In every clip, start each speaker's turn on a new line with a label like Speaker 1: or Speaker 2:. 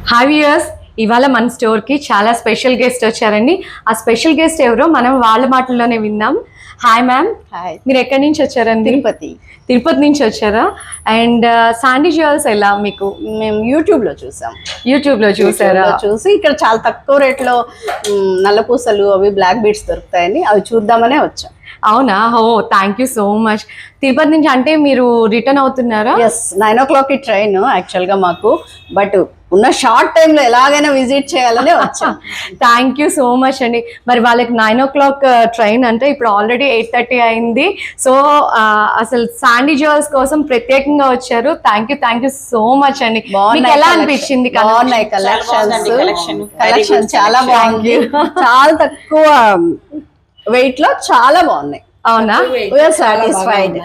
Speaker 1: Hi viewers, ఇవాళ మన స్టోర్కి చాలా స్పెషల్ గెస్ట్ వచ్చారండి. ఆ స్పెషల్ గెస్ట్ ఎవరో మనం వాళ్ళ మాటల్లోనే విందాం. Hi ma'am.
Speaker 2: హాయ్.
Speaker 1: మీరు ఎక్కడి నుంచి వచ్చారండి? తిరుపతి నుంచి వచ్చారా? అండ్ శాండీ జ్యువెల్స్ ఎలా మీకు?
Speaker 2: మేము యూట్యూబ్లో చూసాం.
Speaker 1: యూట్యూబ్లో చూసారా?
Speaker 2: చూసి ఇక్కడ చాలా తక్కువ రేట్లో నల్లపూసలు అవి బ్లాక్ బీడ్స్ దొరుకుతాయని అవి చూద్దామనే వచ్చాం.
Speaker 1: అవునా? Oh thank you so much. Tirupati నుంచి అంటే మీరు రిటర్న్ అవుతున్నారా?
Speaker 2: ఎస్, 9 o'clock ట్రైన్ యాక్చువల్గా మాకు, బట్ ఉన్న షార్ట్ టైంలో ఎలాగైనా విజిట్ చేయాలనే వచ్చాం.
Speaker 1: థ్యాంక్ యూ సో మచ్ అండి. మరి వాళ్ళకి 9 o'clock ట్రైన్ అంటే ఇప్పుడు ఆల్రెడీ 8:30 అయింది. సో అసలు శాండీ జ్యువెల్స్ కోసం ప్రత్యేకంగా వచ్చారు. థ్యాంక్ యూ సో మచ్ అండి. మీకు ఎలా అనిపించింది?
Speaker 2: బాగున్నాయి కలెక్షన్ చాలా బాగుంది. చాలా తక్కువ వెయిట్ లో చాలా బాగున్నాయి.
Speaker 1: అవునా?
Speaker 2: సాటిస్ఫైడ్.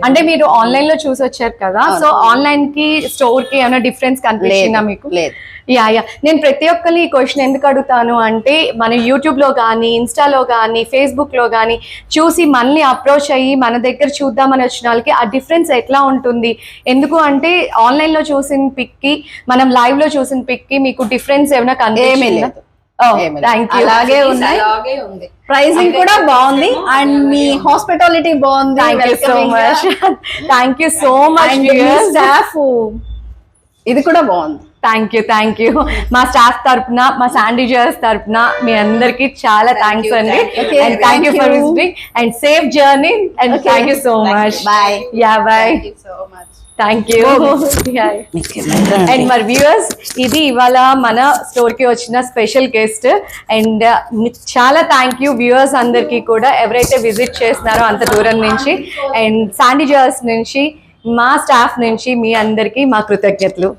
Speaker 1: అంటే మీరు ఆన్లైన్ లో చూసి వచ్చారు కదా, సో ఆన్లైన్ కి స్టోర్ కి ఏమైనా డిఫరెన్స్ కనిపించిందా మీకు?
Speaker 2: లేదు.
Speaker 1: యా నేను ప్రతి ఒక్కరి ఈ క్వశ్చన్ ఎందుకు అడుగుతాను అంటే, మన యూట్యూబ్ లో కానీ, ఇన్స్టాలో కానీ, ఫేస్బుక్ లో కానీ చూసి మనల్ని అప్రోచ్ అయ్యి మన దగ్గర చూద్దామని వచ్చిన వాళ్ళకి ఆ డిఫరెన్స్ ఎట్లా ఉంటుంది. ఎందుకు అంటే ఆన్లైన్ లో చూసిన పిక్ కి మనం లైవ్ లో చూసిన పిక్ కి మీకు డిఫరెన్స్ ఏమైనా కనిపించిందా?
Speaker 2: అలాగే ఉన్నాయి. ప్రైసింగ్ కూడా బాగుంది అండ్ మీ హాస్పిటాలిటీ బాగుంది.
Speaker 1: Thank you so much.
Speaker 2: Staff ఇది కూడా బాగుంది.
Speaker 1: థ్యాంక్ యూ మా స్టాఫ్ తరపున, మా శాండీ జ్యువెల్స్ తరపున మీ అందరికి చాలా థ్యాంక్స్ అండి. And thank you for visiting and safe journey and thank you so much.
Speaker 2: Bye.
Speaker 1: Bye. Thank you. And మరి వ్యూవర్స్, ఇది ఇవాళ మన స్టోర్ కి వచ్చిన స్పెషల్ గెస్ట్. అండ్ చాలా థ్యాంక్ యూ వ్యూవర్స్ అందరికీ కూడా, ఎవరైతే విజిట్ చేస్తున్నారో అంత దూరం నుంచి. అండ్ శాండీ జ్యువెల్స్ నుంచి, మా స్టాఫ్ నుంచి మీ అందరికీ మా కృతజ్ఞతలు.